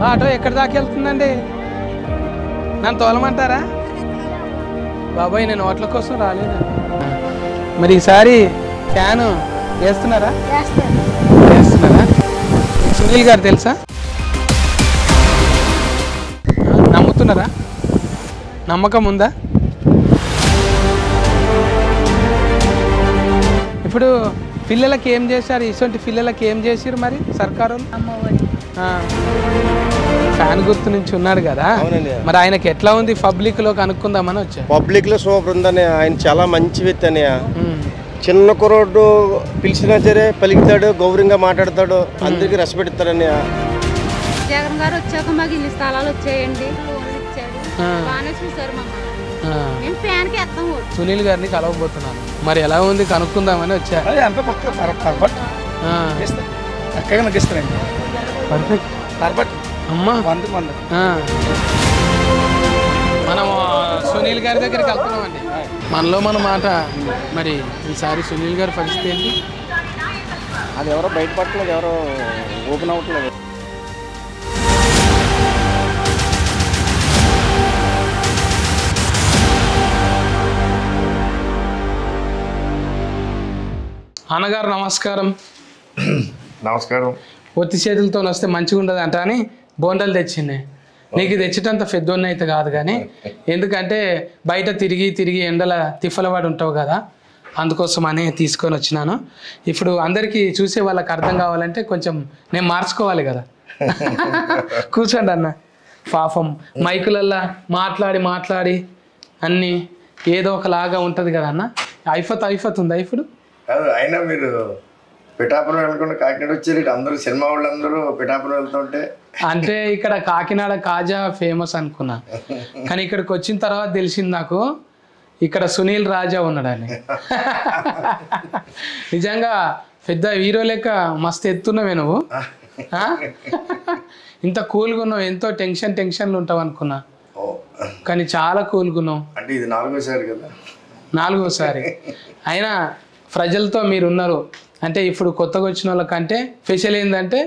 Auto ఎక్కడి దాకా వెళ్తుందండి? నన్ను తోలమంటారా? బాబాయ్ నేను ఓట్ల కోసం రాలేదు. మరి ఈసారి ఫ్యాను వేస్తున్నారా? వేస్తున్నారా? సునీల్ గారు తెలుసా? నమ్ముతున్నారా? నమ్మకం ఉందా? ఇప్పుడు పిల్లలకి ఏం చేశారు? ఇటువంటి పిల్లలకి ఏం చేసారు మరి సర్కారు? ఫ్యాన్ గుర్తు నుంచి ఉన్నారు కదా, మరి ఆయనకి ఎట్లా ఉంది పబ్లిక్ లో కనుక్కుందామని వచ్చా. పబ్లిక్ లో సూపర్ ఉందని, ఆయన చాలా మంచి వ్యక్తి అని. చిన్న కుర్రోడ్డు పిలిచినా సరే పలికితాడు, గౌరవంగా మాట్లాడతాడు, అందరికి రెస్పెక్ట్ ఇస్తాడని. జగన్ గారు వచ్చాక మాకు ఇల్లు స్థలాలు వచ్చాయండి, లోన్లు ఇచ్చాడు, బాగానే చూసారు మమ్మల్ని. మేము ఫ్యాన్ కి ఎత్తాం. సునీల్ గారిని కలవబోతున్నాను, మరి ఎలా ఉంది కనుక్కుందామని వచ్చా. అమ్మా మనం సునీల్ గారి దగ్గరికి వెళ్తున్నామండి. మనలో మన మాట. మరి ఈసారి సునీల్ గారి పరిస్థితి ఏంటి? అది ఎవరో బయటపడలేదు, ఎవరో ఓపెన్ అవ్వట్లేదు. అన్నగారు నమస్కారం. నమస్కారం. ఒత్తి చేతులతో వస్తే మంచిగా ఉండదు అంట అని బోండాలు తెచ్చింది. నీకు తెచ్చేటంత పెద్దోన్న అయితే కాదు, కానీ ఎందుకంటే బయట తిరిగి తిరిగి ఎండల తిఫలవాడు ఉంటావు కదా, అందుకోసం అని తీసుకొని వచ్చినాను. ఇప్పుడు అందరికీ చూసే వాళ్ళకి అర్థం కావాలంటే కొంచెం నేను మార్చుకోవాలి కదా. కూర్చోండి అన్న. పాపం మైకులల్లా మాట్లాడి మాట్లాడి అన్నీ ఏదో ఒకలాగా ఉంటుంది కదా అన్న. అయిపోతుంది ఇప్పుడు కాదు. అయినా మీరు పిఠాపురం వెళ్ళకుండా కాకినాడ వచ్చారు, అందరూ సినిమా వాళ్ళు అందరూ పిఠాపురం వెళ్తుంటే. అంటే ఇక్కడ కాకినాడ కాజా ఫేమస్ అనుకున్నా, కానీ ఇక్కడికి వచ్చిన తర్వాత తెలిసింది నాకు ఇక్కడ సునీల్ రాజా ఉన్నాడని. నిజంగా పెద్ద హీరో లెక్క మస్తు ఎత్తున్నావే నువ్వు. ఇంత కూల్గా ఉన్నావు, ఎంతో టెన్షన్లు ఉంటావు అనుకున్నా, కానీ చాలా కూల్గా ఉన్నావు. అంటే ఇది 4వ సారి కదా? 4వ సారి. అయినా ప్రజలతో మీరు ఉన్నారు అంటే ఇప్పుడు కొత్తగా వచ్చిన వాళ్ళకంటే స్పెషల్ ఏంటంటే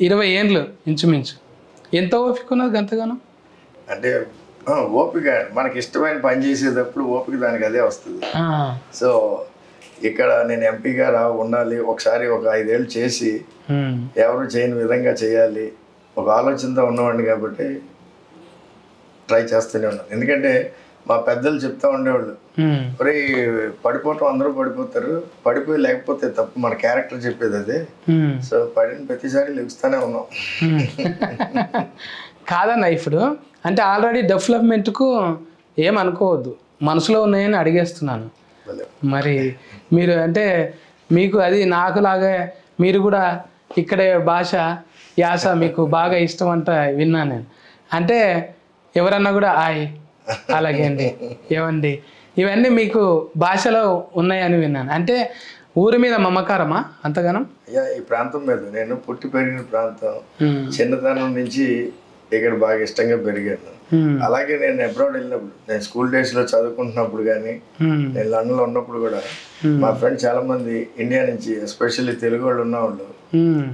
20 ఏండ్లు ఇంచుమించు. ఎంత ఓపిక ఉన్నది గంతగానో? అంటే ఓపిక, మనకి ఇష్టమైన పని చేసేటప్పుడు ఓపిక దానికి అదే వస్తుంది. సో ఇక్కడ నేను ఎంపీగా ఉండాలి, ఒకసారి ఒక 5 ఏళ్ళు చేసి ఎవరు చేయని విధంగా చేయాలి ఒక ఆలోచనతో ఉన్నవాడిని కాబట్టి ట్రై చేస్తూనే ఉన్నాను. ఎందుకంటే మా పెద్దలు చెప్తా ఉండేవాళ్ళు, ఒరే పడిపోవటం అందరూ పడిపోతారు, పడిపోయి లేకపోతే తప్పు, మన క్యారెక్టర్ చెప్పేది అదే. సో పడిన ప్రతిసారి లెగుస్తూనే ఉన్నాం. కాదన్న ఇప్పుడు అంటే ఆల్రెడీ డెవలప్మెంట్కు ఏమనుకోవద్దు, మనసులో ఉన్నాయని అడిగేస్తున్నాను. మరి మీరు అంటే మీకు అది నాకులాగా మీరు కూడా ఇక్కడే భాష యాస మీకు బాగా ఇష్టం అంట విన్నాను నేను. అంటే ఎవరన్నా కూడా అలాగే అండి ఏమండి ఇవన్నీ మీకు భాషలో ఉన్నాయని విన్నాను. అంటే ఊరి మీద మమకారమా అంతగానం? అయ్యా ఈ ప్రాంతం మీద, నేను పుట్టి పెరిగిన ప్రాంతం, చిన్నతనం నుంచి ఇక్కడ బాగా ఇష్టంగా పెరిగాను. అలాగే నేను అబ్రాడ్ వెళ్ళినప్పుడు, నేను స్కూల్ డేస్ లో చదువుకుంటున్నప్పుడు కానీ, నేను లండన్ లో ఉన్నప్పుడు కూడా మా ఫ్రెండ్స్ చాలా మంది ఇండియా నుంచి, ఎస్పెషల్లీ తెలుగు వాళ్ళు ఉన్నవాళ్ళు,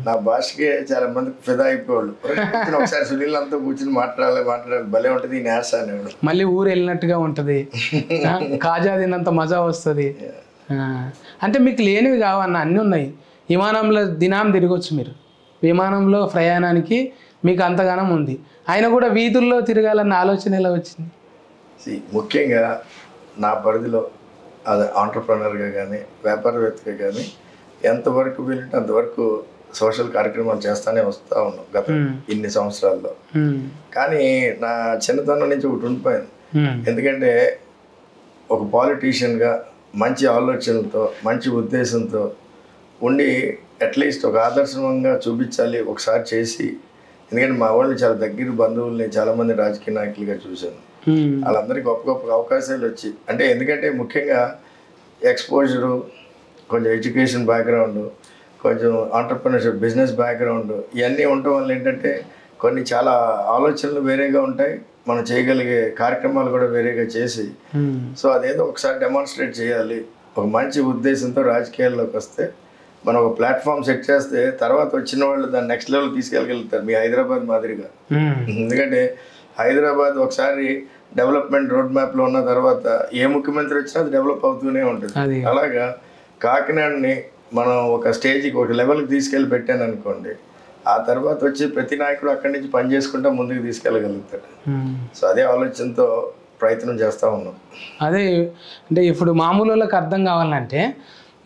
నా భాషకే చాలా మంది ఫిదా అయిపోయేవాళ్ళు. ఒకసారి సునీల్ అంతా కూర్చుని మాట్లాడాలి భలే ఉంటుంది ఈ నేస అనేవాడు. మళ్ళీ ఊరు వెళ్ళినట్టుగా ఉంటది, కాజా తిన్నంత మజా వస్తుంది. అంటే మీకు లేనివి కావన్న అన్నీ ఉన్నాయి. విమానంలో దినం తిరగొచ్చు మీరు, విమానంలో ప్రయాణానికి మీకు అంతగానం ఉంది. ఆయన కూడా వీధుల్లో తిరగాలన్న ఆలోచన ఎలా వచ్చింది? ముఖ్యంగా నా పరిధిలో అది ఆంటర్ప్రెనర్గా కానీ వ్యాపారవేత్తగా కానీ ఎంతవరకు వీలుంటే అంతవరకు సోషల్ కార్యక్రమాలు చేస్తూనే వస్తూ ఉన్నాం గత ఇన్ని సంవత్సరాల్లో. కానీ నా చిన్నతనం నుంచి ఒకటి ఉండిపోయింది. ఎందుకంటే ఒక పాలిటీషియన్గా మంచి ఆలోచనలతో మంచి ఉద్దేశంతో ఉండి అట్లీస్ట్ ఒక ఆదర్శంగా చూపించాలి ఒకసారి చేసి. ఎందుకంటే మా వాళ్ళని చాలా దగ్గర బంధువుల్ని చాలామంది రాజకీయ నాయకులుగా చూశాను. వాళ్ళందరికీ గొప్ప గొప్ప అవకాశాలు వచ్చి, అంటే ఎందుకంటే ముఖ్యంగా ఎక్స్పోజరు, కొంచెం ఎడ్యుకేషన్ బ్యాక్గ్రౌండ్, కొంచెం ఆంటర్ప్రినర్షిప్ బిజినెస్ బ్యాక్గ్రౌండ్, ఇవన్నీ ఉండటం వల్ల ఏంటంటే కొన్ని చాలా ఆలోచనలు వేరేగా ఉంటాయి, మనం చేయగలిగే కార్యక్రమాలు కూడా వేరేగా చేసి, సో అదేదో ఒకసారి డెమాన్స్ట్రేట్ చేయాలి ఒక మంచి ఉద్దేశంతో రాజకీయాల్లోకి వస్తే మనం ఒక ప్లాట్ఫామ్ సెట్ చేస్తే తర్వాత వచ్చిన వాళ్ళు దాన్ని నెక్స్ట్ లెవెల్ తీసుకెళ్ళగలుగుతారు మీ హైదరాబాద్ మాదిరిగా. ఎందుకంటే హైదరాబాద్ ఒకసారి డెవలప్మెంట్ రోడ్ మ్యాప్లో ఉన్న తర్వాత ఏ ముఖ్యమంత్రి వచ్చినా అది డెవలప్ అవుతూనే ఉంటుంది. అలాగా కాకినాడని మనం ఒక స్టేజ్కి ఒక లెవెల్కి తీసుకెళ్ళి పెట్టాను అనుకోండి, ఆ తర్వాత వచ్చి ప్రతి నాయకుడు అక్కడి నుంచి పని చేసుకుంటా ముందుకు తీసుకెళ్ళగలుగుతాడు. సో అదే ఆలోచనతో ప్రయత్నం చేస్తూ ఉన్నాం. అదే అంటే ఇప్పుడు మామూలు వాళ్ళకి అర్థం కావాలంటే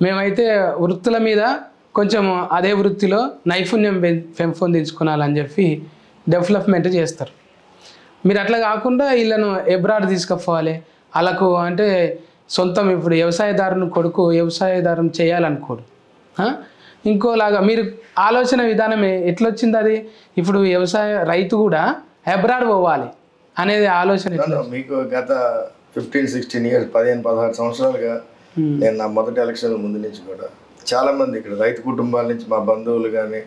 మేమైతే వృత్తుల మీద కొంచెం అదే వృత్తిలో నైపుణ్యం పెంపొందించుకోవాలని చెప్పి డెవలప్మెంట్ చేస్తారు. మీరు అట్లా కాకుండా వీళ్ళను ఎబ్రాడ్ తీసుకుపోవాలి, వాళ్ళకు అంటే సొంతం ఇప్పుడు వ్యవసాయదారుని కొడుకు వ్యవసాయదారం చేయాలనుకోడు, ఇంకోలాగా మీరు ఆలోచన విధానం ఎట్లొచ్చింది అది? ఇప్పుడు రైతు కూడా అబ్రాడ్ పోవాలి అనేది ఆలోచన మీకు గత 15-16 ఇయర్స్ 15-16 సంవత్సరాలుగా నేను నా మొదటి ఎలక్షన్ ముందు నుంచి కూడా చాలా మంది ఇక్కడ రైతు కుటుంబాల నుంచి మా బంధువులు కానీ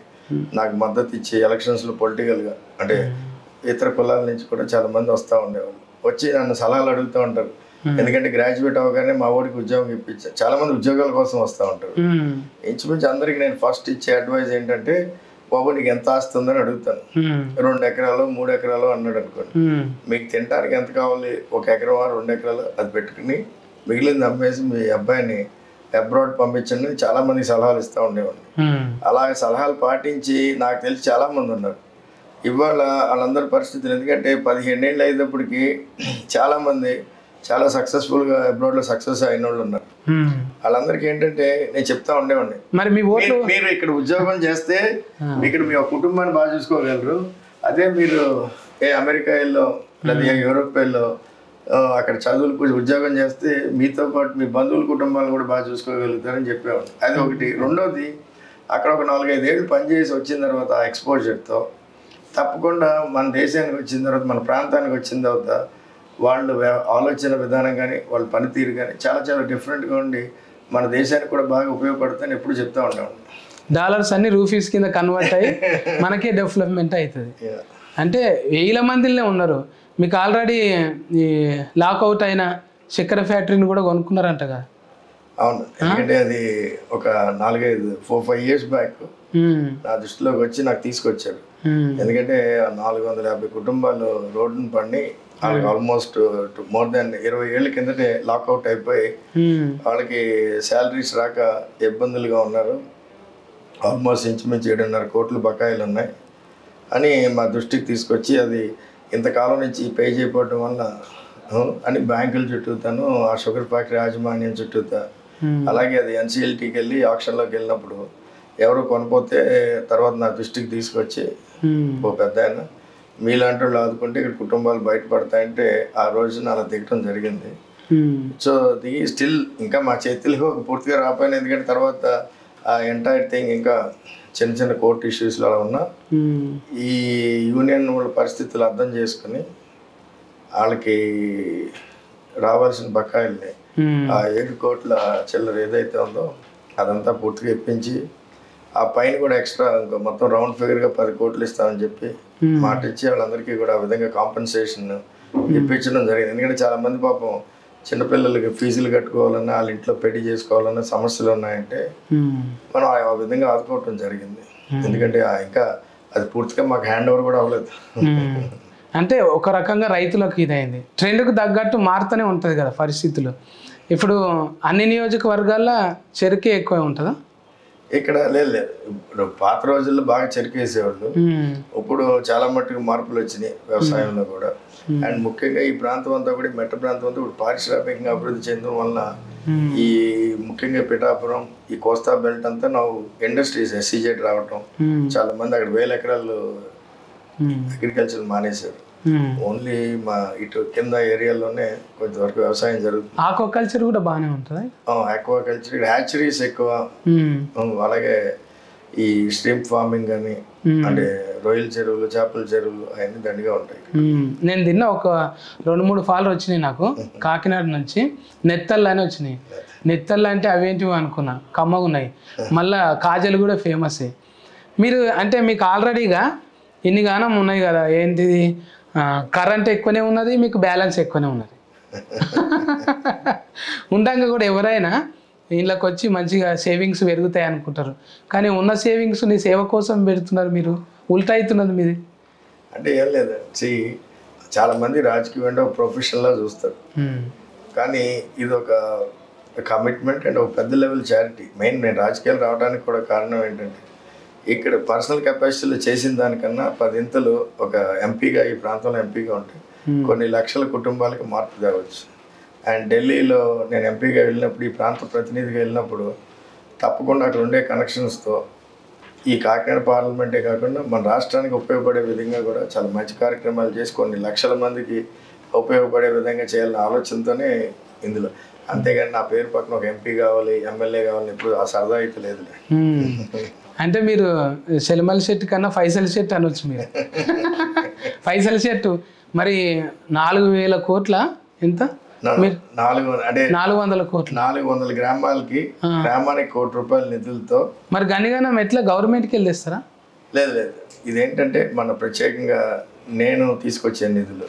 నాకు మద్దతు ఇచ్చి ఎలక్షన్స్లో పొలిటికల్గా అంటే ఇతర కులాల నుంచి కూడా చాలా మంది వస్తూ ఉండేవాళ్ళు. వచ్చి నన్ను సలహాలు అడుగుతూ ఉంటారు. ఎందుకంటే గ్రాడ్యుయేట్ అవగానే మా ఊరికి ఉద్యోగం ఇప్పించారు. చాలా మంది ఉద్యోగాల కోసం వస్తూ ఉంటారు. ఇంచుమించు అందరికి నేను ఫస్ట్ ఇచ్చే అడ్వైజ్ ఏంటంటే, బాబు నీకు ఎంత ఆస్తి ఉందని అడుగుతాను. 2 ఎకరాలు 3 ఎకరాలు అన్నాడు అనుకోండి, మీకు తినడానికి ఎంత కావాలి, 1 ఎకరం 2 ఎకరాలు అది పెట్టుకుని మిగిలింది అమ్మేసి మీ అబ్బాయిని అబ్రాడ్ పంపించండి చాలా మందికి సలహాలు ఇస్తూ ఉండేవాడిని. అలాగే సలహాలు పాటించి నాకు తెలిసి చాలా మంది ఉన్నారు. ఇవాళ వాళ్ళందరి పరిస్థితులు ఎందుకంటే 17 ఏళ్ళు అయ్యేటప్పటికి చాలామంది చాలా సక్సెస్ఫుల్గా అబ్రాడ్లో సక్సెస్ అయిన వాళ్ళు ఉన్నారు. వాళ్ళందరికీ ఏంటంటే నేను చెప్తా ఉండేవాడిని, మరి మీ ఓట్లు మీరు ఇక్కడ ఉద్యోగం చేస్తే ఇక్కడ మీ కుటుంబాన్ని బాగా చూసుకోగలరు. అదే మీరు అమెరికా వెళ్ళో లేదా యూరోప్ వెళ్ళో అక్కడ చదువులకు ఉద్యోగం చేస్తే మీతో పాటు మీ బంధువుల కుటుంబాలను కూడా బాగా చూసుకోగలుగుతారని చెప్పేవాడు. అది ఒకటి. రెండోది, అక్కడ ఒక 4-5 ఏళ్ళు పనిచేసి వచ్చిన తర్వాత ఆ ఎక్స్పోజర్తో తప్పకుండా మన దేశానికి వచ్చిన తర్వాత మన ప్రాంతానికి వచ్చిన తర్వాత వాళ్ళు ఆలోచన విధానం కానీ వాళ్ళ పనితీరు కానీ చాలా చాలా డిఫరెంట్గా ఉండి మన దేశానికి కూడా బాగా ఉపయోగపడుతుందని ఎప్పుడు చెప్తా ఉంటాం. డాలర్స్ అన్ని రూపీస్ కింద కన్వర్ట్ అయ్యి మనకే డెవలప్మెంట్ అవుతుంది. అంటే 1000 మందిలనే ఉన్నారు. మీకు ఆల్రెడీ ఈ లాక్అవుట్ అయిన చక్కెర ఫ్యాక్టరీని కూడా కొనుక్కున్నారంట కదా? అవును, ఎందుకంటే అది ఒక 4-5 ఇయర్స్ బ్యాక్ నా దృష్టిలోకి వచ్చి నాకు తీసుకొచ్చారు. ఎందుకంటే 450 కుటుంబాలు రోడ్డును పడి వాళ్ళకి ఆల్మోస్ట్ మోర్ దాన్ 20 ఏళ్ళ కిందటే లాక్అవుట్ అయిపోయి వాళ్ళకి శాలరీస్ రాక ఇబ్బందులుగా ఉన్నారు. ఆల్మోస్ట్ ఇంచుమించు 7.5 కోట్ల బకాయిలు ఉన్నాయి అని మా దృష్టికి తీసుకొచ్చి, అది ఇంతకాలం నుంచి పే చేయకపోవడం వల్ల అని బ్యాంకుల చుట్టూతాను, ఆ షుగర్ ఫ్యాక్టరీ యాజమాన్యం చుట్టూతా, అలాగే అది ఎన్సిఎల్టీకి వెళ్ళి ఆక్షన్లోకి వెళ్ళినప్పుడు ఎవరు కొనపోతే తర్వాత నా దృష్టికి తీసుకొచ్చి, ఓ పెద్ద ఆయన మీలాంటి వాళ్ళు ఆదుకుంటే ఇక్కడ కుటుంబాలు బయటపడతాయంటే ఆ రోజున అలా దిగటం జరిగింది. సో దిగి స్టిల్ ఇంకా మా చేతుల్లో పూర్తిగా రాపోయినా, ఎందుకంటే తర్వాత ఆ ఎంటైర్ థింగ్ ఇంకా చిన్న చిన్న కోర్టు ఇష్యూస్లో అలా ఉన్నా ఈ యూనియన్ వాళ్ళ పరిస్థితులు అర్థం చేసుకుని వాళ్ళకి రావాల్సిన బకాయిల్ని ఆ 7 కోట్ల చిల్లర ఏదైతే ఉందో అదంతా పూర్తిగా ఇప్పించి ఆ పైన కూడా ఎక్స్ట్రా ఇంకా మొత్తం రౌండ్ ఫిగర్గా 10 కోట్లు ఇస్తామని చెప్పి మాట ఇచ్చి వాళ్ళందరికీ కూడా ఆ విధంగా కాంపెన్సేషన్ ఇప్పించడం జరిగింది. ఎందుకంటే చాలామంది పాపం చిన్నపిల్లలకి ఫీజులు కట్టుకోవాలన్నా వాళ్ళ ఇంట్లో పెళ్లి చేసుకోవాలన్నా సమస్యలు ఉన్నాయంటే మనం ఆ విధంగా ఆదుకోవటం జరిగింది. ఎందుకంటే ఇంకా అది పూర్తిగా మాకు హ్యాండ్ ఓవర్ కూడా అవ్వలేదు. అంటే ఒక రకంగా రైతులకు ఇదైంది. ట్రెండ్కు తగ్గట్టు మారుతూనే ఉంటుంది కదా పరిస్థితులు. ఇప్పుడు అన్ని నియోజకవర్గాల్లో చెరుకే ఎక్కువ ఉంటుందా? ఇక్కడ లేదు, ఇప్పుడు పాత రోజుల్లో బాగా చెరికేసేవాళ్ళు. ఇప్పుడు చాలా మట్టుకు మార్పులు వచ్చినాయి వ్యవసాయంలో కూడా. అండ్ ముఖ్యంగా ఈ ప్రాంతం అంతా కూడా మెట్ట ప్రాంతం అంతా ఇప్పుడు పారిశ్రామికంగా అభివృద్ధి చెందడం వల్ల ఈ ముఖ్యంగా పిఠాపురం ఈ కోస్తా బెల్ట్ అంతా ఇండస్ట్రీస్ SEZ రావటం, చాలా మంది అక్కడ 1000 ఎకరాలు అగ్రికల్చర్ మానేశారు. ఓన్లీ మా ఇటు కింద ఏరియాలోనే కొంతవరకు వ్యవసాయం జరుగుతుంది. ఆక్వాకల్చర్ కూడా బాగానే ఉంటుంది. ఆక్వాకల్చర్ హ్యాచరీస్ ఎక్కువ, అలాగే ఈ స్ట్రీమ్ ఫార్మింగ్ అని అంటే రొయ్యల చెరువులు చేపల చెరువులు అవన్నీ దండిగా ఉంటాయి. నేను తిన్న ఒక 2-3 ఫాలు వచ్చినాయి నాకు కాకినాడ నుంచి. నెత్తళ్ళు అని వచ్చినాయి. నెత్తళ్ళు అంటే అవేంటివి అనుకున్నా, కమ్మగా ఉన్నాయి. మళ్ళీ కాజలు కూడా ఫేమస్. మీరు అంటే మీకు ఆల్రెడీగా ఇన్ని గానం ఉన్నాయి కదా, ఏంటిది కరెంట్ ఎక్కువనే ఉన్నది, మీకు బ్యాలెన్స్ ఎక్కువనే ఉన్నది. ఉండంగా కూడా ఎవరైనా వీళ్ళకి వచ్చి మంచిగా సేవింగ్స్ పెరుగుతాయి అనుకుంటారు, కానీ ఉన్న సేవింగ్స్ నీ సేవ కోసం పెడుతున్నారు, మీరు ఉల్టా అవుతున్నది మీది. అంటే ఏం లేదు, చాలామంది రాజకీయం అంటే ఒక ప్రొఫెషనల్లా చూస్తారు, కానీ ఇది ఒక కమిట్మెంట్ అండ్ ఒక పెద్ద లెవెల్ చారిటీ. మెయిన్ నేను రాజకీయాలు రావడానికి కూడా కారణం ఏంటంటే ఇక్కడ పర్సనల్ కెపాసిటీలో చేసిన దానికన్నా 10 ఇంతలు ఒక ఎంపీగా, ఈ ప్రాంతంలో ఎంపీగా ఉంటే కొన్ని లక్షల కుటుంబాలకి మార్పు తేవచ్చు. అండ్ ఢిల్లీలో నేను ఎంపీగా వెళ్ళినప్పుడు, ఈ ప్రాంత ప్రతినిధిగా వెళ్ళినప్పుడు తప్పకుండా అక్కడ ఉండే కనెక్షన్స్తో ఈ కాకినాడ పార్లమెంటే కాకుండా మన రాష్ట్రానికి ఉపయోగపడే విధంగా కూడా చాలా మంచి కార్యక్రమాలు చేసి కొన్ని లక్షల మందికి ఉపయోగపడే విధంగా చేయాలనే ఆలోచనతోనే ఇందులో. అంతేగాని నా పేరు పక్కన ఒక ఎంపీ కావాలి, ఎమ్మెల్యే కావాలని ఇప్పుడు ఆ సరదా అయితే లేదులే. అంటే మీరు సెల్మల్ శెట్టి కన్నా ఫైసల్ శెట్టి అనొచ్చు మీరు. ఫైసల్ శెట్టి మరి 4,000 కోట్ల ఎంత? 400 కోట్లు, 400 గ్రామాలకి, గ్రామానికి ₹1 నిధులతో. మరి గనిగానం ఎట్లా గవర్నమెంట్కి వెళ్ళి తెస్తారా? లేదు, ఇదేంటంటే మన ప్రత్యేకంగా నేను తీసుకొచ్చే నిధులు.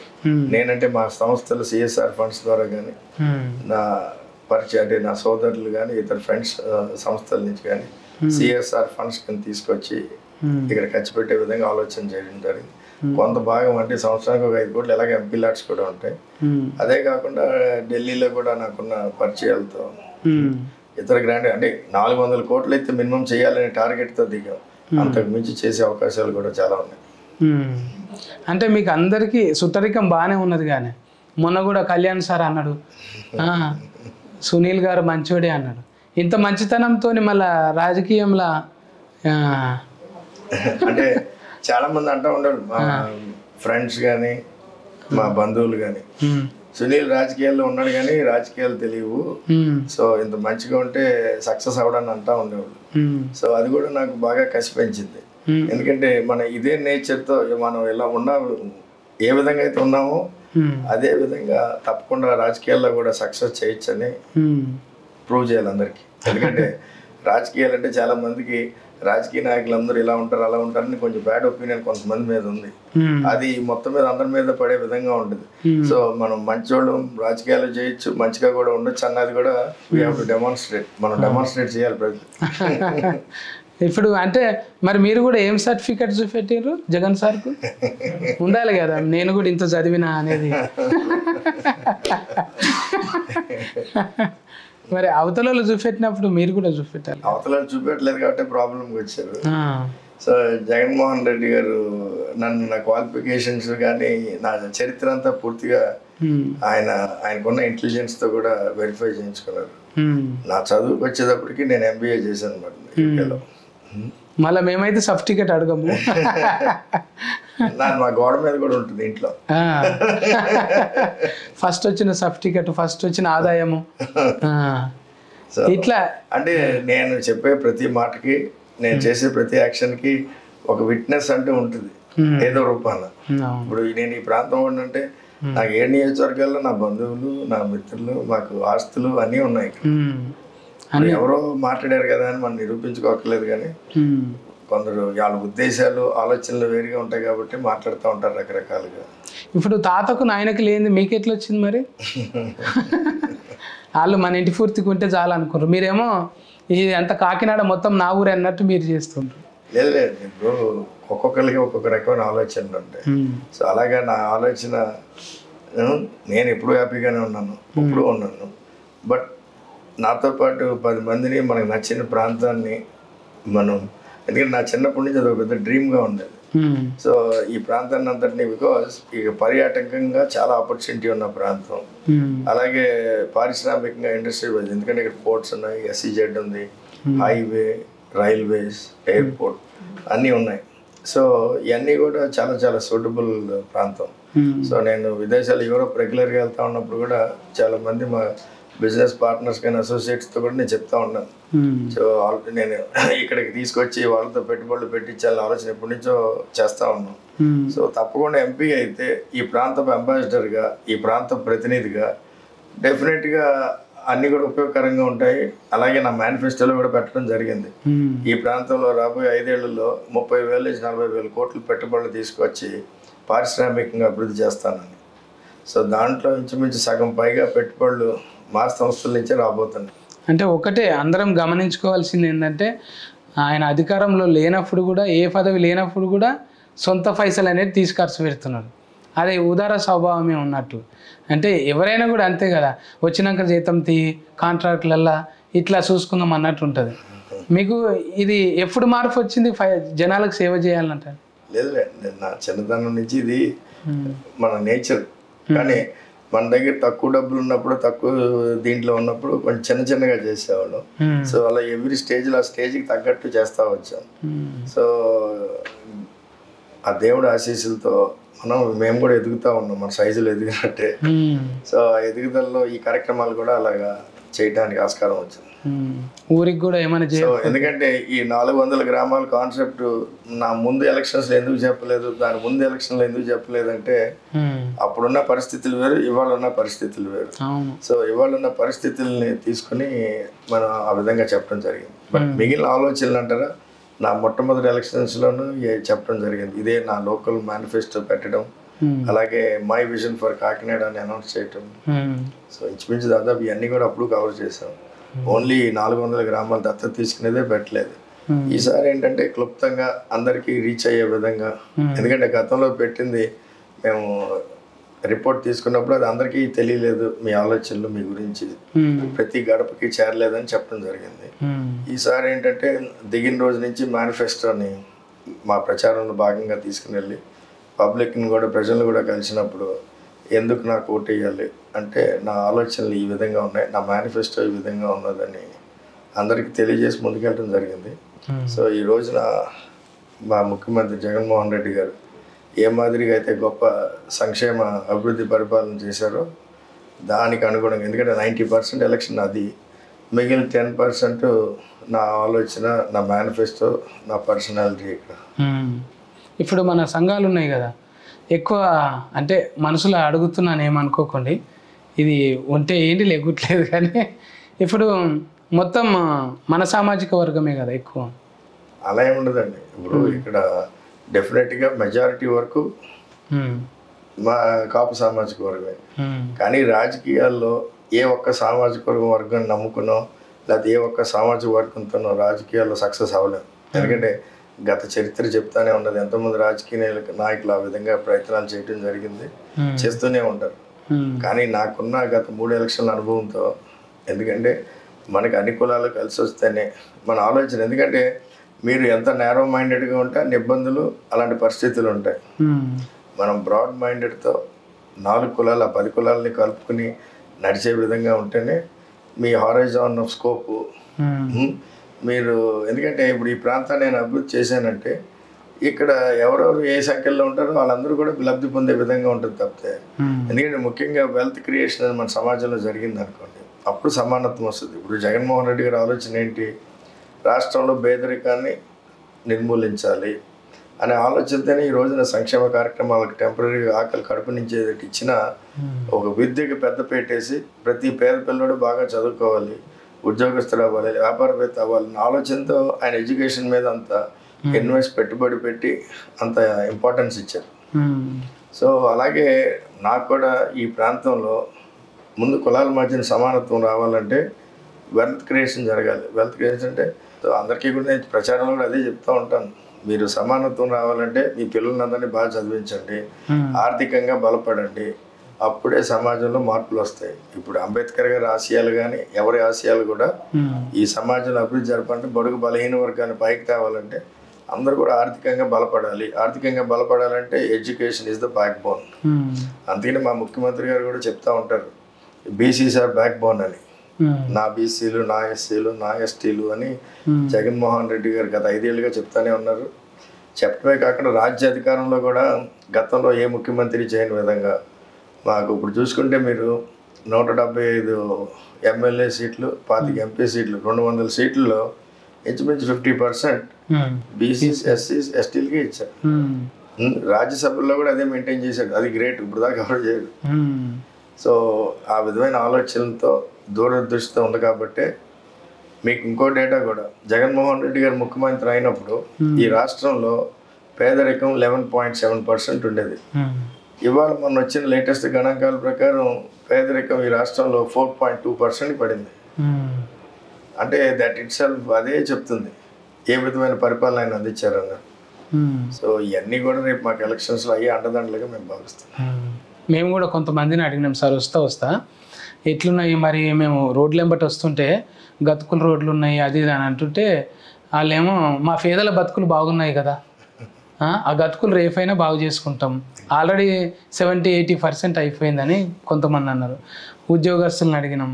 నేనంటే మా సంస్థలు CSR ఫండ్స్ ద్వారా కానీ, నా పరిచయం అంటే నా సోదరులు కానీ, ఇతర ఫ్రెండ్స్ సంస్థల నుంచి కానీ CSR ఫండ్స్ కింద తీసుకొచ్చి ఇక్కడ ఖర్చు పెట్టే విధంగా ఆలోచన చేయడం జరిగింది. కొంత భాగం అంటే సంవత్సరానికి ఒక 5 కోట్లు ఎలాగ ఎంపీ లాట్స్ కూడా ఉంటాయి. అదే కాకుండా ఢిల్లీలో కూడా నాకున్న పరిచయాలతో ఇతర గ్రాండ్ అంటే 400 కోట్లు అయితే మినిమం చేయాలనే టార్గెట్తో దిగాం. అంతకు మించి చేసే అవకాశాలు కూడా చాలా ఉన్నాయి. అంటే మీకు అందరికీ సుతరికం బాగానే ఉన్నది, కానీ మొన్న కూడా కళ్యాణ్ సార్ అన్నాడు, సునీల్ గారు మంచోడే అన్నాడు. ఇంత మంచితనంతో మళ్ళా రాజకీయంలో అంటే చాలా మంది అంటూ ఉండరు, మా ఫ్రెండ్స్ కానీ మా బంధువులు కానీ, సునీల్ రాజకీయాల్లో ఉన్నాడు కానీ రాజకీయాలు తెలియవు, సో ఇంత మంచిగా ఉంటే సక్సెస్ అవడాన్ని అంటూ ఉండేవాళ్ళు. సో అది కూడా నాకు బాగా కసి పెంచింది. ఎందుకంటే మన ఇదే నేచర్తో మనం ఎలా ఉన్నా, ఏ విధంగా అయితే ఉన్నామో అదే విధంగా తప్పకుండా రాజకీయాల్లో కూడా సక్సెస్ చేయొచ్చని ప్రూవ్ చేయాలి అందరికీ. ఎందుకంటే రాజకీయాలు అంటే చాలా మందికి రాజకీయ నాయకులందరూ ఇలా ఉంటారు అలా ఉంటారని కొంచెం బ్యాడ్ ఒపీనియన్ కొంతమంది మీద ఉంది. అది మొత్తం మీద అందరి మీద పడే విధంగా ఉంటుంది. సో మనం మంచోళ్ళు రాజకీయాలు చేయొచ్చు, మంచిగా కూడా ఉండొచ్చు అన్నది కూడా వీ హావ్ టు డెమాన్స్ట్రేట్. మనం డెమాన్స్ట్రేట్ చేయాలి ప్రతి. ఇప్పుడు అంటే మరి మీరు కూడా ఏం సర్టిఫికెట్ చూపెట్టారు జగన్ సార్కు? ఉండాలి కదా, నేను కూడా ఇంత చదివినా అనేది. మరి అవతలలో చూపెట్టినప్పుడు మీరు కూడా చూపెట్టాలి. అవతలలో చూపెట్టలేదు కాబట్టి ప్రాబ్లంకి వచ్చారు. సో జగన్మోహన్ రెడ్డి గారు నన్ను నా క్వాలిఫికేషన్స్ కానీ నా చరిత్ర అంతా పూర్తిగా ఆయనకున్న ఇంటెలిజెన్స్తో కూడా వెరిఫై చేయించుకున్నారు. నా చదువుకు వచ్చేటప్పటికి నేను MBA చేశాను అనమాట యూకేలో. మళ్ళీ మేమైతే సర్టిఫికెట్ అడగము. మా గోడ మీద కూడా ఉంటుంది ఇంట్లో. ఫస్ట్ వచ్చిన సర్టిఫికెట్, ఫస్ట్ వచ్చిన ఆదాయము ఇట్లా. అంటే నేను చెప్పే ప్రతి మాటకి, నేను చేసే ప్రతి యాక్షన్కి ఒక విట్నెస్ అంటే ఉంటుంది ఏదో రూపాన. ఇప్పుడు నేను ఈ ప్రాంతం ఉండంటే నాకు 7 నియోజకవర్గాల్లో నా బంధువులు, నా మిత్రులు, మాకు ఆస్తులు అన్నీ ఉన్నాయి. ఎవరో మాట్లాడారు కదా అని మనం నిరూపించుకోకలేదు, కానీ కొందరు వాళ్ళ ఉద్దేశాలు ఆలోచనలు వేరుగా ఉంటాయి కాబట్టి మాట్లాడుతూ ఉంటారు రకరకాలుగా. ఇప్పుడు తాతకు నాయనకి లేనిది మీకు ఎట్లా వచ్చింది మరి? వాళ్ళు మన ఇంటి పూర్తికి ఉంటే చాలా అనుకున్నారు, మీరేమో ఇది అంత కాకినాడ మొత్తం నా ఊరు అన్నట్టు మీరు చేస్తుంటారు. లేదు, ఇప్పుడు ఒక్కొక్కరికి ఒక్కొక్క రకమైన ఆలోచనలు ఉంటాయి. సో అలాగా నా ఆలోచన, నేను ఎప్పుడు హ్యాపీగానే ఉన్నాను, ఎప్పుడు ఉన్నాను. బట్ నాతో పాటు 10 మందిని మనకు నచ్చిన ప్రాంతాన్ని మనం, ఎందుకంటే నా చిన్నప్పటి నుంచి అది ఒక పెద్ద డ్రీమ్గా ఉండేది. సో ఈ ప్రాంతాన్ని అంతటినీ, బికాస్ ఇక పర్యాటకంగా చాలా ఆపర్చునిటీ ఉన్న ప్రాంతం, అలాగే పారిశ్రామికంగా ఇండస్ట్రీ వైజ్, ఎందుకంటే ఇక్కడ పోర్ట్స్ ఉన్నాయి, SEZ ఉంది, హైవే, రైల్వేస్, ఎయిర్పోర్ట్ అన్నీ ఉన్నాయి. సో ఇవన్నీ కూడా చాలా చాలా సూటబుల్ ప్రాంతం. సో నేను విదేశాలు, యూరోప్ రెగ్యులర్గా వెళ్తా ఉన్నప్పుడు కూడా చాలా మంది మా బిజినెస్ పార్ట్నర్స్ కానీ అసోసియేట్స్తో కూడా నేను చెప్తా ఉన్నాను. సో నేను ఇక్కడికి తీసుకొచ్చి వాళ్ళతో పెట్టుబడులు పెట్టించాలని ఆలోచన ఎప్పటి నుంచో చేస్తూ ఉన్నాను. సో తప్పకుండా ఎంపీ అయితే ఈ ప్రాంతపు అంబాసిడర్గా, ఈ ప్రాంత ప్రతినిధిగా డెఫినెట్గా అన్నీ కూడా ఉపయోగకరంగా ఉంటాయి. అలాగే నా మేనిఫెస్టోలో కూడా పెట్టడం జరిగింది. ఈ ప్రాంతంలో రాబోయే 5 ఏళ్లలో 30,000 నుంచి 40,000 కోట్లు పెట్టుబడులు తీసుకొచ్చి పారిశ్రామికంగా అభివృద్ధి చేస్తానని. సో దాంట్లో ఇంచుమించు సగం పైగా పెట్టుబడులు మా సంస్థల నుంచే రాబోతున్నాయి. అంటే ఒకటే అందరం గమనించుకోవాల్సింది ఏంటంటే ఆయన అధికారంలో లేనప్పుడు కూడా ఏ పదవి లేనప్పుడు కూడా సొంత పైసలు అనేది తీసి ఖర్చు పెడుతున్నారు. అదే ఉదార స్వభావమే ఉన్నట్టు. అంటే ఎవరైనా కూడా అంతే కదా, వచ్చినాక జీతం కాంట్రాక్ట్లల్లా ఇట్లా చూసుకుందాం అన్నట్టు ఉంటుంది. మీకు ఇది ఎప్పుడు మార్పు వచ్చింది జనాలకు సేవ చేయాలంటారు? లేదు, నా చిన్నతనం నుంచి ఇది మన నేచర్. కానీ మన దగ్గర తక్కువ డబ్బులు ఉన్నప్పుడు, తక్కువ దీంట్లో ఉన్నప్పుడు కొంచెం చిన్నగా చేసేవాళ్ళం. సో అలా ఎవ్రీ స్టేజ్లో ఆ స్టేజ్కి తగ్గట్టు చేస్తూ వచ్చాం. సో ఆ దేవుడి ఆశీస్సులతో మేము కూడా ఎదుగుతూ ఉన్నాం, మన సైజులో ఎదిగినట్టే. సో ఆ ఎదుగుదలలో ఈ కార్యక్రమాలు కూడా అలాగా చేయడానికి ఆస్కారం వచ్చింది. ఊరికి కూడా ఏమైనా సో ఎందుకంటే ఈ 400 గ్రామాల కాన్సెప్ట్ నా ముందు ఎలక్షన్స్లో ఎందుకు చెప్పలేదు, దాని ముందు ఎలక్షన్లో ఎందుకు చెప్పలేదు అంటే అప్పుడున్న పరిస్థితులు వేరు, ఇవాళ ఉన్న పరిస్థితులు వేరు. సో ఇవాళ ఉన్న పరిస్థితుల్ని తీసుకుని మనం ఆ విధంగా చెప్పడం జరిగింది. బట్ మిగిలిన ఆలోచనలు అంటారా, నా మొట్టమొదటి ఎలక్షన్స్లోనూ చెప్పడం జరిగింది. ఇదే నా లోకల్ మేనిఫెస్టో పెట్టడం, అలాగే మై విజన్ ఫర్ కాకినాడ అని అనౌన్స్ చేయటం. సో ఇంచుమించు దాదాపు ఇవన్నీ కూడా అప్పుడు కవర్ చేసాం. ఓన్లీ 400 గ్రామాలు దత్తత తీసుకునేదే పెట్టలేదు. ఈసారి ఏంటంటే క్లుప్తంగా అందరికీ రీచ్ అయ్యే విధంగా, ఎందుకంటే గతంలో పెట్టింది మేము రిపోర్ట్ తీసుకున్నప్పుడు అది అందరికీ తెలియలేదు, మీ ఆలోచనలు మీ గురించి ప్రతి గడపకి చేరలేదని చెప్పడం జరిగింది. ఈసారి ఏంటంటే దిగిన రోజు నుంచి మేనిఫెస్టోని మా ప్రచారంలో భాగంగా తీసుకుని వెళ్ళి పబ్లిక్ని కూడా, ప్రజలను కూడా కలిసినప్పుడు ఎందుకు నాకు ఓటు వేయాలి అంటే నా ఆలోచనలు ఈ విధంగా ఉన్నాయి, నా మేనిఫెస్టో ఈ విధంగా ఉన్నదని అందరికీ తెలియజేసి ముందుకెళ్ళడం జరిగింది. సో ఈ రోజున మా ముఖ్యమంత్రి జగన్మోహన్ రెడ్డి గారు ఏ మాదిరిగా అయితే గొప్ప సంక్షేమ అభివృద్ధి పరిపాలన చేశారో దానికి అనుగుణంగా, ఎందుకంటే 90% ఎలక్షన్ అది, మిగిలిన 10% నా ఆలోచన, నా మేనిఫెస్టో, నా పర్సనాలిటీ. ఇక్కడ ఇప్పుడు మన సంఘాలు ఉన్నాయి కదా, ఎక్కువ అంటే మనసులో అడుగుతున్నాను ఏమనుకోకండి, ఇది ఉంటే ఏంటి లేకుట్లేదు, కానీ ఇప్పుడు మొత్తం మన సామాజిక వర్గమే కదా ఎక్కువ. అలా ఏమి ఉండదండి. ఇప్పుడు ఇక్కడ డెఫినెట్గా మెజారిటీ వరకు మా కాపు సామాజిక వర్గమే. కానీ రాజకీయాల్లో ఏ ఒక్క సామాజిక వర్గం నమ్ముకునో లేకపోతే ఏ ఒక్క సామాజిక వర్గంతోనో రాజకీయాల్లో సక్సెస్ అవ్వలేదు. ఎందుకంటే గత చరిత్ర చెప్తానే ఉన్నది, ఎంతోమంది రాజకీయ నాయకులు ఆ విధంగా ప్రయత్నాలు చేయడం జరిగింది, చేస్తూనే ఉంటారు. కానీ నాకున్న గత 3 ఎలక్షన్ల అనుభవంతో, ఎందుకంటే మనకి అన్ని కులాలు కలిసి వస్తేనే మన ఆలోచన, ఎందుకంటే మీరు ఎంత నేరో మైండెడ్గా ఉంటే అన్ని ఇబ్బందులు, అలాంటి పరిస్థితులు ఉంటాయి. మనం బ్రాడ్ మైండెడ్తో 4 కులాలు 10 కులాలని కలుపుకుని నడిచే విధంగా ఉంటేనే మీ హారైజాన్ ఆఫ్ స్కోప్ మీరు, ఎందుకంటే ఇప్పుడు ఈ ప్రాంతాన్ని నేను అభివృద్ధి చేశానంటే ఇక్కడ ఎవరెవరు ఏ సంఖ్యలో ఉంటారో వాళ్ళందరూ కూడా లబ్ధి పొందే విధంగా ఉంటుంది తప్పితే, ఎందుకంటే ముఖ్యంగా వెల్త్ క్రియేషన్ అనేది మన సమాజంలో జరిగింది అనుకోండి, అప్పుడు సమానత్వం వస్తుంది. ఇప్పుడు జగన్మోహన్ రెడ్డి గారి ఆలోచన ఏంటి, రాష్ట్రంలో పేదరికాన్ని నిర్మూలించాలి అనే ఆలోచనతోనే ఈ రోజున సంక్షేమ కార్యక్రమాలకు టెంపరీగా ఆకలి కడుపు నుంచి ఇచ్చిన ఒక విద్యకి పెద్ద పెట్టేసి ప్రతి పేద పిల్లడు బాగా చదువుకోవాలి, ఉద్యోగస్తులు అవ్వాలి, వ్యాపారవేత్త అవ్వాలన్న ఆలోచనతో ఆయన ఎడ్యుకేషన్ మీద అంత పెట్టుబడి పెట్టి అంత ఇంపార్టెన్స్ ఇచ్చారు. సో అలాగే నాకు కూడా ఈ ప్రాంతంలో ముందు కులాల మధ్యన సమానత్వం రావాలంటే వెల్త్ క్రియేషన్ జరగాలి. వెల్త్ క్రియేషన్ అంటే అందరికీ కూడా నేను ప్రచారంలో కూడా అదే చెప్తూ ఉంటాను, మీరు సమానత్వం రావాలంటే మీ పిల్లలందరినీ బాగా చదివించండి, ఆర్థికంగా బలపడండి, అప్పుడే సమాజంలో మార్పులు వస్తాయి. ఇప్పుడు అంబేద్కర్ గారి ఆశయాలు కానీ ఎవరి ఆశయాలు కూడా ఈ సమాజంలో అభివృద్ధి జరపాలంటే, బడుగు బలహీన వర్గాన్ని పైకి తేవాలంటే అందరూ కూడా ఆర్థికంగా బలపడాలి. ఆర్థికంగా బలపడాలంటే education is the backbone. అందుకని మా ముఖ్యమంత్రి గారు కూడా చెప్తా ఉంటారు, బీసీస్ ఆర్ బ్యాక్ బోన్ అని. నా బీసీలు, నా ఎస్సీలు, నా ఎస్టీలు అని జగన్మోహన్ రెడ్డి గారు గత 5 ఏళ్ళుగా చెప్తానే ఉన్నారు. చెప్పడమే కాకుండా రాజ్య అధికారంలో కూడా గతంలో ఏ ముఖ్యమంత్రి చేయని విధంగా మాకు ఇప్పుడు చూసుకుంటే మీరు 175 ఎమ్మెల్యే సీట్లు, 25 ఎంపీ సీట్లు, 200 సీట్లలో ఇంచుమించు 50% బీసీస్, ఎస్సీస్, ఎస్టీలకే ఇచ్చారు. రాజ్యసభలో కూడా అదే మెయింటైన్ చేశాడు, అది గ్రేట్. ఇప్పుడు దాకా ఎవరు చేయడు. సో ఆ విధమైన ఆలోచనలతో దూరదృష్టితో ఉంది కాబట్టి మీకు ఇంకో డేటా కూడా, జగన్మోహన్ రెడ్డి గారు ముఖ్యమంత్రి అయినప్పుడు ఈ రాష్ట్రంలో పేదరికం 11.7% ఉండేది. ఇవాళ మొన్న వచ్చిన లేటెస్ట్ గణాంకాల ప్రకారం పేదరికం ఈ రాష్ట్రంలో 4.2% పడింది. అంటే దట్ ఇట్ సెల్ఫ్ అదే చెప్తుంది ఏ విధమైన పరిపాలన ఆయన అందించారన్న. సో ఇవన్నీ కూడా రేపు మాకు ఎలక్షన్స్లో అయ్యే అండదండలుగా మేము భావిస్తాం. మేము కూడా కొంతమందిని అడిగినాం, సార్ వస్తా ఎట్లున్నాయి మరి, మేము రోడ్లు వెంబటి వస్తుంటే గతుకులు రోడ్లు ఉన్నాయి అది అని అంటుంటే వాళ్ళేమో మా పేదల బతుకులు బాగున్నాయి కదా, ఆ గతుకులు రేపైనా బాగు చేసుకుంటాం, ఆల్రెడీ 70-80% అయిపోయిందని కొంతమంది అన్నారు. ఉద్యోగస్తులను అడిగినాం.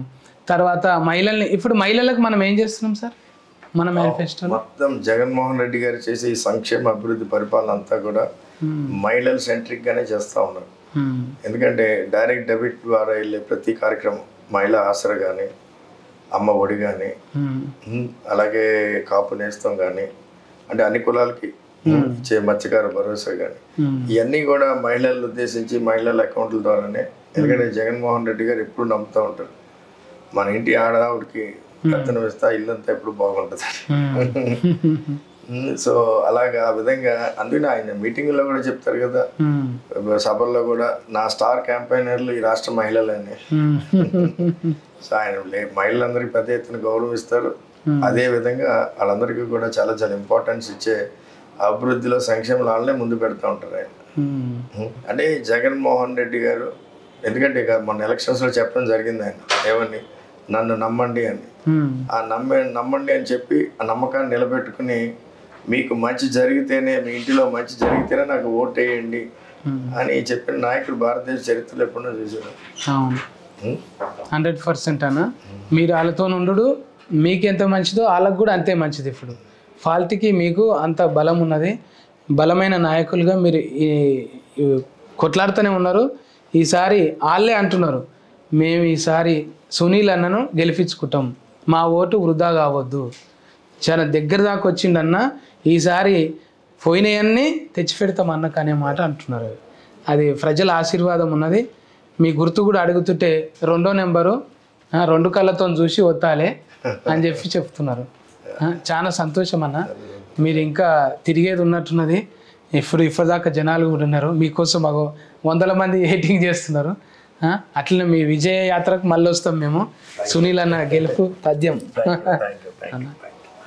తర్వాత ఇప్పుడు మహిళలకు మనం ఏం చేస్తున్నాం సార్ మన మేనిఫెస్టో మొత్తం జగన్మోహన్ రెడ్డి గారు చేసే ఈ సంక్షేమ అభివృద్ధి పరిపాలన అంతా కూడా మహిళలు సెంట్రిక్ గానే చేస్తూ ఉన్నారు. ఎందుకంటే డైరెక్ట్ డెబిట్ ద్వారా వెళ్ళే ప్రతి కార్యక్రమం, మహిళా ఆసరా కానీ, అమ్మ ఒడి కానీ, అలాగే కాపు నేస్తం కానీ, అంటే అన్ని కులాలకి ఇచ్చే మత్స్యకార భరోసా కానీ, ఇవన్నీ కూడా మహిళలను ఉద్దేశించి మహిళల అకౌంట్ల ద్వారానే. ఎందుకంటే జగన్మోహన్ రెడ్డి గారు ఎప్పుడు నమ్ముతూ ఉంటారు, మన ఇంటి ఆడవాడికి కత్తెన వేస్తే ఇల్లంతా ఎప్పుడు బాగుంటుంది. సో అలాగా ఆ విధంగా అందుకని ఆయన మీటింగ్లో కూడా చెప్తారు కదా, సభల్లో కూడా నా స్టార్ క్యాంపైనర్లు ఈ రాష్ట్ర మహిళలని. సో ఆయన మహిళలందరికీ పెద్ద ఎత్తున గౌరవిస్తారు. అదే విధంగా వాళ్ళందరికీ కూడా చాలా చాలా ఇంపార్టెన్స్ ఇచ్చే అభివృద్ధిలో సంక్షేమ వాళ్ళనే ముందు పెడతా ఉంటారు ఆయన. అంటే జగన్మోహన్ రెడ్డి గారు ఎందుకంటే ఇక మొన్న ఎలక్షన్స్లో చెప్పడం జరిగింది ఆయన ఏమని, నన్ను నమ్మండి అని. ఆ నమ్మండి అని చెప్పి ఆ నమ్మకాన్ని నిలబెట్టుకుని మీకు మంచి జరిగితేనే, మీ ఇంటిలో మంచి జరిగితేనే నాకు ఓటు వేయండి అని చెప్పిన నాయకుడు భారతదేశ చరిత్రలో ఎప్పుడో చూసారు. 100% అన్న. మీరు వాళ్ళతో ఉండు, మీకు ఎంత మంచిదో వాళ్ళకు కూడా అంతే మంచిది. ఇప్పుడు ఫాల్ట్కి మీకు అంత బలం ఉన్నది, బలమైన నాయకులుగా మీరు కొట్లాడుతూనే ఉన్నారు. ఈసారి వాళ్ళే అంటున్నారు, మేము ఈసారి సునీల్ అన్నను గెలిపించుకుంటాం, మా ఓటు వృధా కావద్దు, చాలా దగ్గర దాకా వచ్చిండన్న, ఈసారి పోయినవన్నీ తెచ్చిపెడతాం అన్నకు అనే మాట అంటున్నారు. అది ప్రజల ఆశీర్వాదం ఉన్నది. మీ గుర్తు కూడా అడుగుతుంటే 2వ నెంబరు 2 కళ్ళతో చూసి వత్తాలే అని చెప్పి చెప్తున్నారు. చాలా సంతోషం అన్న. మీరు ఇంకా తిరిగేది ఉన్నట్టున్నది. ఇప్పటిదాకా జనాలు కూడా ఉన్నారు మీకోసం, మాకు 100 మంది వెయిటింగ్ చేస్తున్నారు. అట్లనే మీ విజయ యాత్రకు మళ్ళీ వస్తాం మేము. సునీల్ అన్న గెలుపు తథ్యం అన్న.